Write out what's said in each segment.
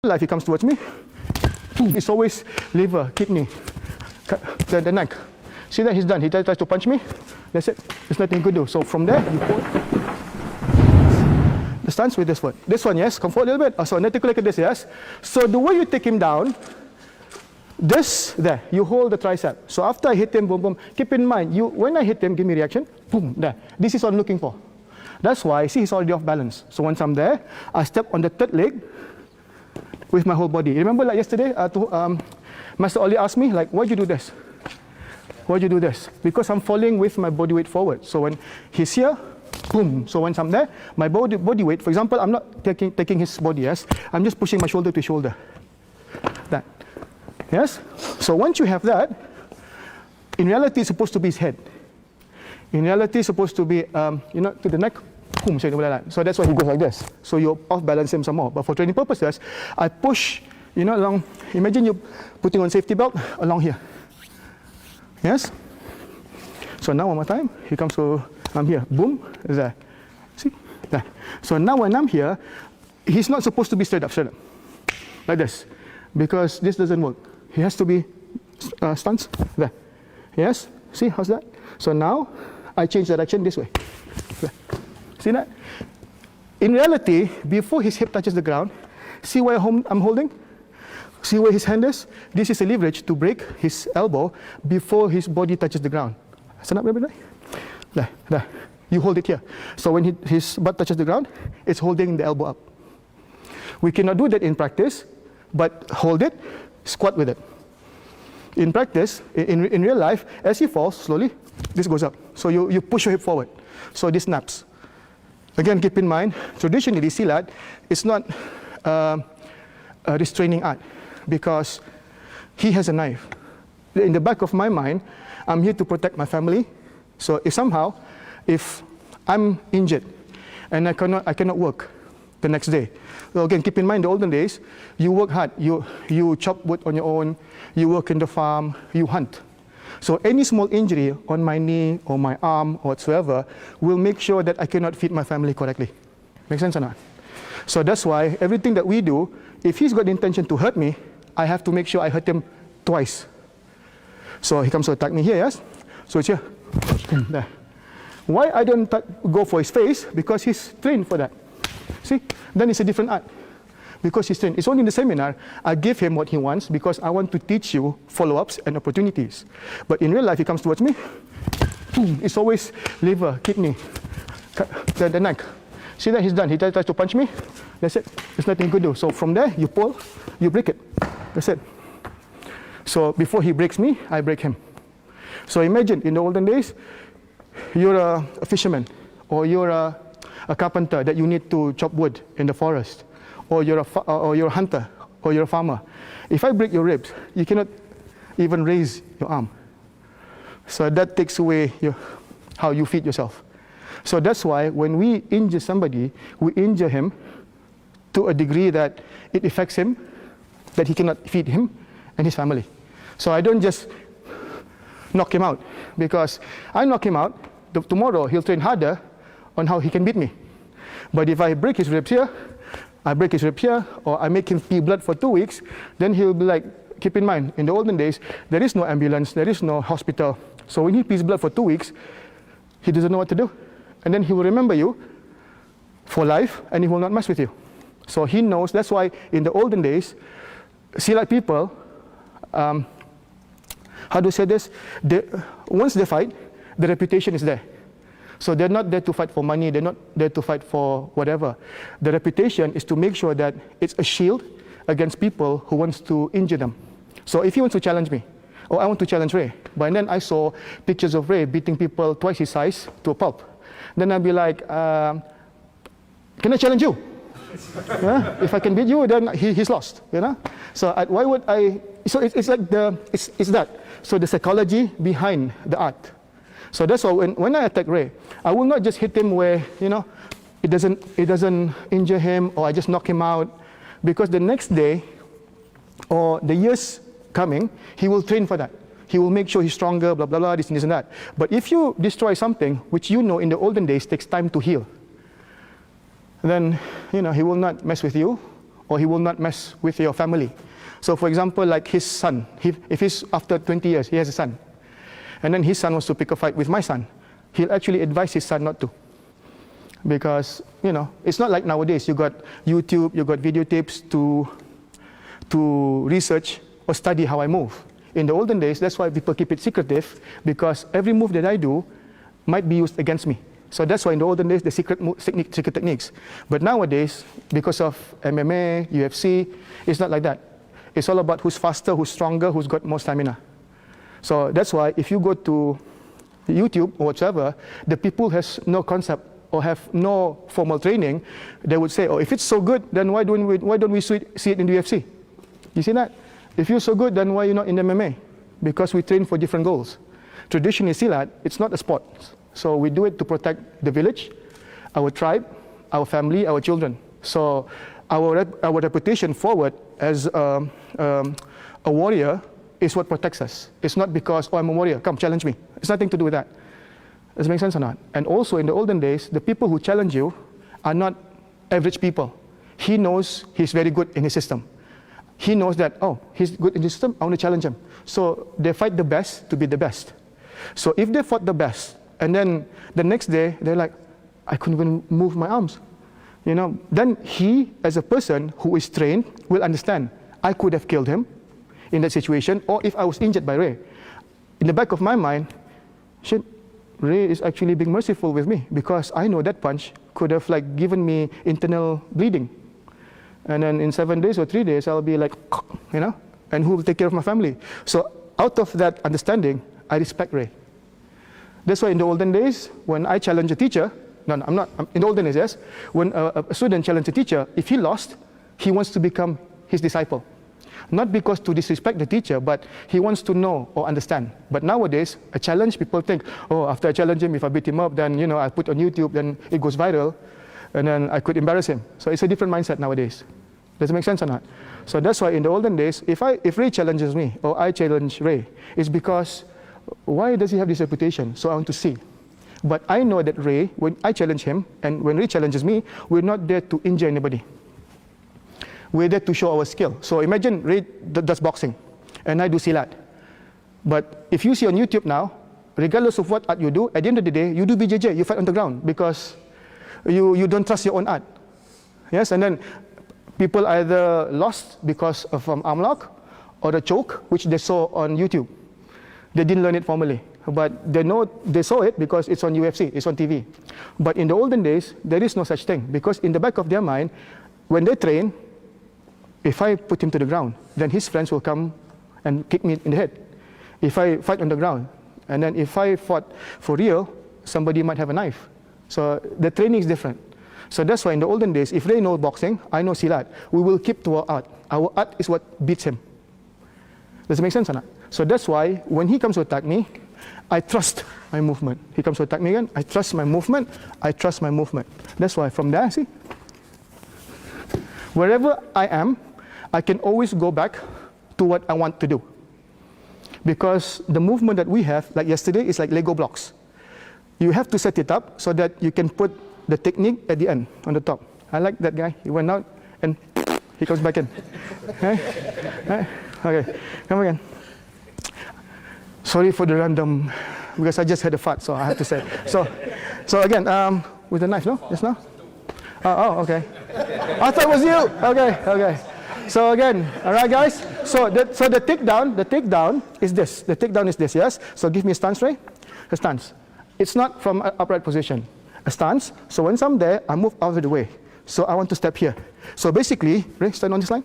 life, he comes towards me. It's always liver, kidney, the neck. See that he's done. He tries to punch me. That's it. There's nothing you could do. So from there, you pull the stance with this foot. This one, yes. Come forward a little bit. So articulate like this, yes. So the way you take him down, this there, you hold the tricep. So after I hit him, boom, boom. Keep in mind, when I hit him, give me reaction. Boom, there. This is what I'm looking for. That's why, see, he's already off balance. So once I'm there, I step on the third leg with my whole body. Remember, like yesterday, Master Oli asked me, like, why'd you do this? Why'd you do this? Because I'm falling with my body weight forward. So when he's here, boom. So once I'm there, my body weight, for example, I'm not taking his body, yes? I'm just pushing my shoulder to shoulder. That. Yes? So once you have that, in reality, it's supposed to be his head. In reality, it's supposed to be, to the neck, boom, so like that. So that's why he goes like this. So you off balance him some more. But for training purposes, I push, along. Imagine you putting on safety belt along here. Yes? So now one more time, he comes to, I'm here, boom, there. See? There. So now when I'm here, he's not supposed to be straight up, like this. Because this doesn't work. He has to be stance, there. Yes? See, how's that? So now, I change direction this way. There. See that? In reality, before his hip touches the ground, see where I'm holding? See where his hand is? This is a leverage to break his elbow before his body touches the ground. Stand up, everybody. There, there. You hold it here. So when his butt touches the ground, it's holding the elbow up. We cannot do that in practice, but hold it, squat with it. In practice, in real life, as he falls slowly, this goes up. So you push your hip forward. So this snaps. Again, keep in mind, traditionally, Silat is not a restraining art because he has a knife. In the back of my mind, I'm here to protect my family. So if I'm injured and I cannot work the next day. So again, keep in mind, the olden days, you work hard. You chop wood on your own. You work in the farm. You hunt. So any small injury on my knee or my arm or whatsoever will make sure that I cannot feed my family correctly. Make sense or not? So that's why everything that we do, if he's got the intention to hurt me, I have to make sure I hurt him twice. So he comes to attack me here, yes? So it's here. There. Why I don't go for his face? Because he's trained for that. See? Then it's a different art. Because he's trained. It's only in the seminar, I give him what he wants because I want to teach you follow-ups and opportunities. But in real life, he comes towards me. Boom. It's always liver, kidney, the neck. See that he's done. He tries to punch me. That's it. There's nothing you could do. So from there, you pull, you break it. That's it. So before he breaks me, I break him. So imagine, in the olden days, you're a fisherman or you're a carpenter that you need to chop wood in the forest. Or you're a hunter, or you're a farmer. If I break your ribs, you cannot even raise your arm. So that takes away how you feed yourself. So that's why when we injure somebody, we injure him to a degree that it affects him, that he cannot feed him and his family. So I don't just knock him out, because I knock him out, tomorrow he'll train harder on how he can beat me. But if I break his ribs here, I break his rib here, or I make him pee blood for 2 weeks, then he'll be like, keep in mind, in the olden days, there is no ambulance, there is no hospital. So when he pees blood for 2 weeks, he doesn't know what to do. And then he will remember you for life, and he will not mess with you. So he knows, that's why in the olden days, Silat people, how do you say this? Once they fight, the reputation is there. So they're not there to fight for money, they're not there to fight for whatever. The reputation is to make sure that it's a shield against people who wants to injure them. So if he wants to challenge me, or I want to challenge Ray, but then I saw pictures of Ray beating people twice his size to a pulp. Then I'll be like, can I challenge you? Yeah? If I can beat you, then he's lost, So why would I, so it's like it's that. So the psychology behind the art. So that's why when I attack Ray, I will not just hit him where, it doesn't injure him, or I just knock him out, because the next day or the years coming, he will train for that. He will make sure he's stronger, blah, blah, blah, this and that. But if you destroy something, which in the olden days takes time to heal, then, he will not mess with you, or he will not mess with your family. So for example, like his son, if he's after 20 years, he has a son, and then his son wants to pick a fight with my son, he'll actually advise his son not to. Because, you know, it's not like nowadays, you got YouTube, you got videotapes to research or study how I move. In the olden days, that's why people keep it secretive, because every move that I do might be used against me. So that's why in the olden days, the secret techniques. But nowadays, because of MMA, UFC, it's not like that. It's all about who's faster, who's stronger, who's got more stamina. So that's why if you go to YouTube or whatever, the people has no concept or have no formal training, they would say, oh, if it's so good, then why don't we see it in the UFC? You see that? If you're so good, then why are you not in MMA? Because we train for different goals. Traditionally, Silat, it's not a sport. So we do it to protect the village, our tribe, our family, our children. So our reputation forward as a warrior is what protects us. It's not because, oh, I'm a warrior, come challenge me. It's nothing to do with that. Does it make sense or not? And also in the olden days, the people who challenge you are not average people. He knows he's very good in his system. He knows that, oh, he's good in his system, I want to challenge him. So they fight the best to be the best. So if they fought the best, and then the next day, they're like, I couldn't even move my arms. You know, then he, as a person who is trained, will understand, I could have killed him in that situation, or if I was injured by Ray. In the back of my mind, shit, Ray is actually being merciful with me, because I know that punch could have like given me internal bleeding. And then in 7 days or 3 days, I'll be like, you know, and who will take care of my family? So out of that understanding, I respect Ray. That's why in the olden days, when I challenge a teacher, no, I'm not, in the olden days, yes, when a student challenges a teacher, if he lost, he wants to become his disciple. Not because to disrespect the teacher, but he wants to know or understand. But nowadays, a challenge, people think, oh, after I challenge him, if I beat him up, then, you know, I put on YouTube, then it goes viral, and then I could embarrass him. So it's a different mindset nowadays. Does it make sense or not? So that's why in the olden days, if Ray challenges me, or I challenge Ray, it's because, why does he have this reputation? So I want to see. But I know that Ray, when I challenge him, and when Ray challenges me, we're not there to injure anybody. We're there to show our skill. So imagine Ray does boxing, and I do Silat. But if you see on YouTube now, regardless of what art you do, at the end of the day, you do BJJ, you fight on the ground, because you don't trust your own art. Yes, and then people either lost because of arm lock, or the choke, which they saw on YouTube. They didn't learn it formally, but they saw it because it's on UFC, it's on TV. But in the olden days, there is no such thing, because in the back of their mind, when they train, if I put him to the ground, then his friends will come and kick me in the head. If I fight on the ground, and then if I fought for real, somebody might have a knife. So the training is different. So that's why in the olden days, if they know boxing, I know Silat, we will keep to our art. Our art is what beats him. Does it make sense or not? So that's why when he comes to attack me, I trust my movement. He comes to attack me again, I trust my movement, I trust my movement. That's why from there, see, wherever I am, I can always go back to what I want to do. Because the movement that we have, like yesterday, is like Lego blocks. You have to set it up so that you can put the technique at the end, on the top. I like that guy. He went out and he comes back in. Okay? Okay, come again. Sorry for the random, because I just had a fart, so I have to say. So again, with the knife, no? Just now? Oh, okay. I thought it was you. Okay. So again, all right, guys. So the takedown is this. The takedown is this, yes? So give me a stance, Ray. A stance. It's not from an upright position. A stance. So once I'm there, I move out of the way. So I want to step here. So basically, Ray, stand on this line.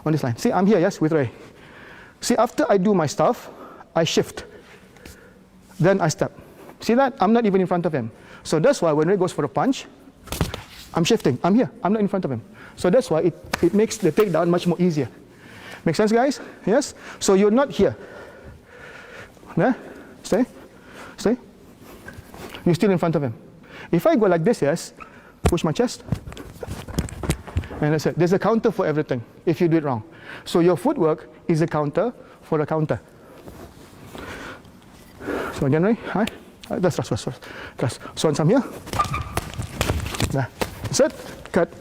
On this line. See, I'm here, yes, with Ray. See, after I do my stuff, I shift. Then I step. See that? I'm not even in front of him. So that's why when Ray goes for a punch, I'm shifting. I'm here. I'm not in front of him. So that's why it makes the takedown much more easier. Make sense, guys? Yes? So you're not here. Yeah? Stay. You're still in front of him. If I go like this, yes, push my chest. And that's it. There's a counter for everything if you do it wrong. So your footwork is a counter for a counter. So again, Ray, hi. That's thrust. So once I'm here, there. That's it. Cut.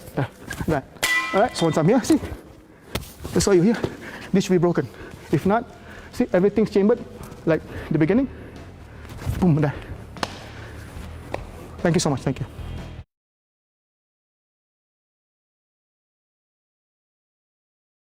There. All right, so once I'm here, see, that's why you're here. This should be broken. If not, see, everything's chambered, like the beginning. Boom, there. Thank you so much, thank you.